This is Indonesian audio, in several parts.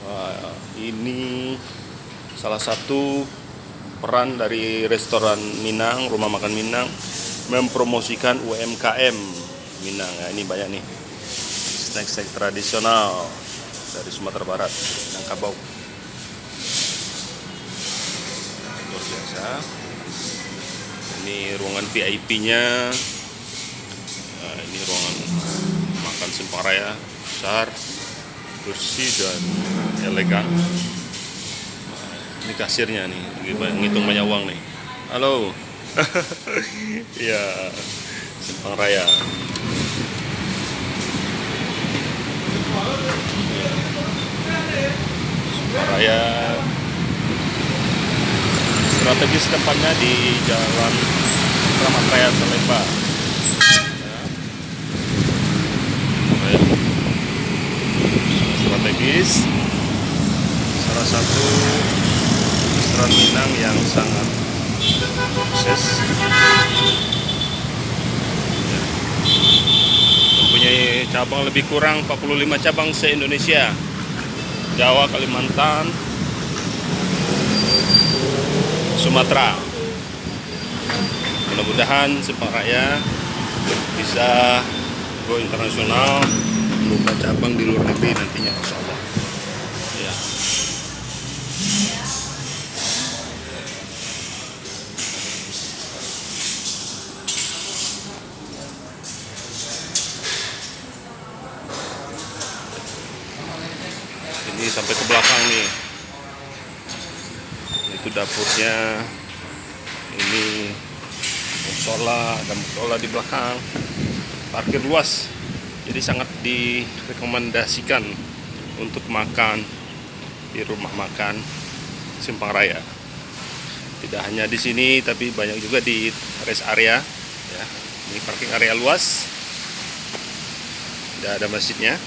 Wah, ini salah satu peran dari restoran Minang, rumah makan Minang, mempromosikan UMKM Minang. Ya, ini banyak nih snack-snack tradisional dari Sumatera Barat, Minangkabau. Luar biasa. Ini ruangan VIP-nya. Nah, ini ruangan makan Simpang Raya, besar, bersih dan elegan. Ini kasirnya nih, lagi ngitung banyak uang nih. Halo. Iya, Simpang Raya. Simpang Raya. Strategis tempatnya di Jalan Kramat Raya Salemba. Ya, strategis. Salah satu restoran Minang yang sangat sukses. Mempunyai cabang lebih kurang 45 cabang se-Indonesia. Jawa, Kalimantan, Sumatera. Mudah-mudahan Simpang Raya bisa go internasional, membuka cabang di luar negeri nantinya, insya Allah. Ya. Ini sampai ke belakang nih. Itu dapurnya. Ini musola, ada musola di belakang. Parkir luas. Jadi sangat direkomendasikan untuk makan di rumah makan Simpang Raya. Tidak hanya di sini, tapi banyak juga di rest area. Ya, ini parking area luas. Tidak ada masjidnya.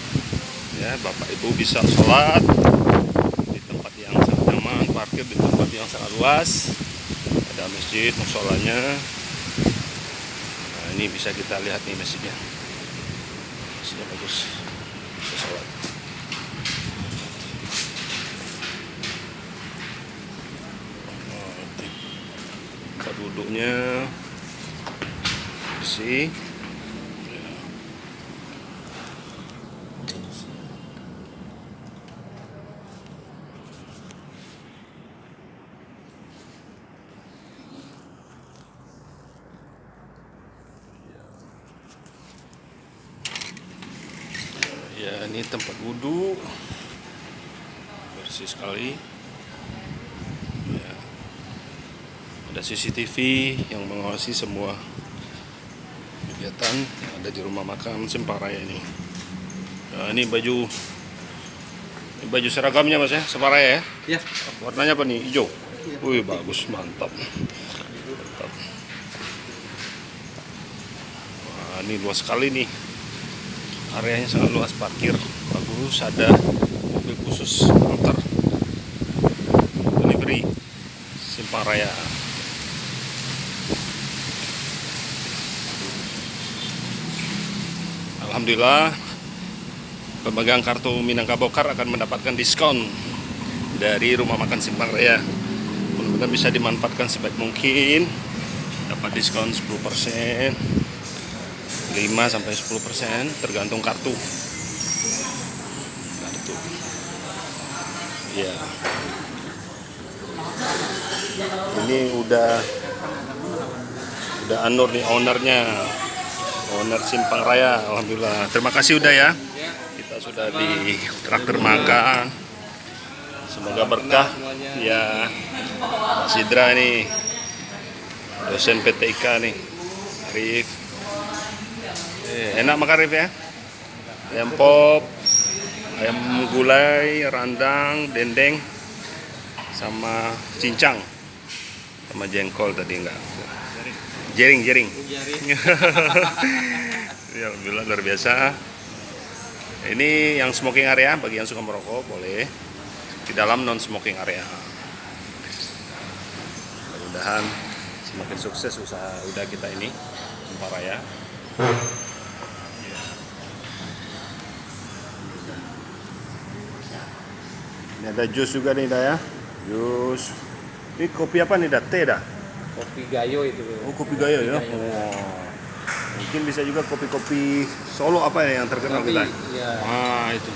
Ya, Bapak Ibu bisa sholat di tempat yang sangat nyaman, parkir di tempat yang sangat luas. Ada masjid, musholanya. Nah, ini bisa kita lihat nih masjidnya. Masjidnya bagus. Bisa sholat. Tempat duduknya bersih. Ya, ini tempat wudhu, bersih sekali. Ya, ada CCTV yang mengawasi semua kegiatan yang ada di rumah makan Simpang Raya ini. Nah, ini baju seragamnya Mas ya, Simpang Raya ya? Ya. Warnanya apa nih? Hijau. Ya. Wih, bagus, mantap. Mantap. Wah, ini luas sekali nih. Areanya sangat luas, parkir bagus, ada mobil khusus antar delivery Simpang Raya. Alhamdulillah, pemegang kartu Minangkabau Card akan mendapatkan diskon dari rumah makan Simpang Raya. Mudah-mudahan bisa dimanfaatkan sebaik mungkin, dapat diskon 10%. 5-10% tergantung kartu. Ya. Ini udah Anur nih ownernya. Owner Simpang Raya. Alhamdulillah. Terima kasih udah ya. Kita sudah di traktir makan. Semoga berkah. Ya. Mas Sidra nih. Dosen PTIK nih. Arif. Enak makan Rif ya? Ayam pop, ayam gulai, rendang, dendeng, sama cincang, sama jengkol tadi enggak? Jering. Ya, alhamdulillah luar biasa. Ini yang smoking area, bagi yang suka merokok boleh. Di dalam non smoking area. Mudah-mudahan semakin sukses usaha udah kita ini, Simpang Raya. Ini ada jus juga nih dah ya. Jus. Ini kopi apa nih dah? Teh dah. Kopi Gayo itu. Oh, kopi Gayo ya. Gayo. Oh. Mungkin bisa juga kopi-kopi Solo apa ya yang terkenal Nanti, kita. ya, Itu.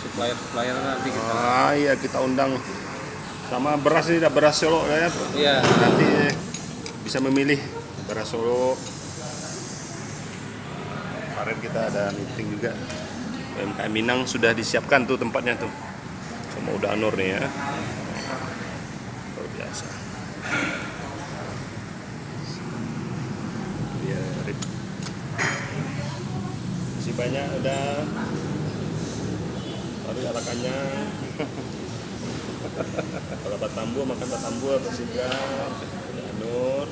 supplier nanti kita. Iya kita undang. Sama beras ini dah, beras Solo ya. Iya. Nanti bisa memilih beras Solo. Kemarin kita ada meeting juga. UMKM Minang sudah disiapkan tuh tempatnya tuh. Sama udah Anur nih ya. Luar biasa. Ya, masih banyak udah. Baru arakannya. Kalau Batambu makan Batambu atau Singgal, udah Anur.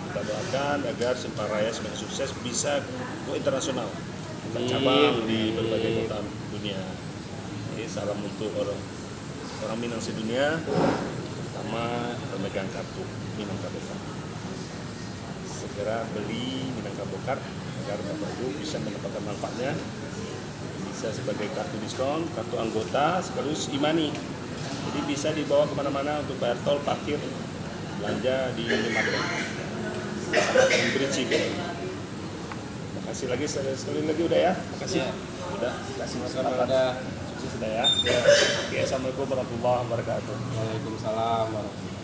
Kita doakan agar Simpang Raya semakin sukses, bisa go internasional, buka cabang di berbagai kota dunia. Jadi salam untuk orang Minang sedunia, terutama pemegang kartu Minangkabau Card. Segera beli Minangkabau Card agar Bapak Ibu bisa mendapatkan manfaatnya. Bisa sebagai kartu diskon, kartu anggota, sekaligus e-money. Jadi bisa dibawa kemana-mana untuk bayar tol, parkir, belanja di minimarket. Bridge. Makasih lagi sekali lagi udah ya. Makasih. Udah kasih Sama ada. sukses sudah ya. Oke, assalamualaikum warahmatullahi wabarakatuh. Waalaikumsalam warahmatullahi wabarakatuh.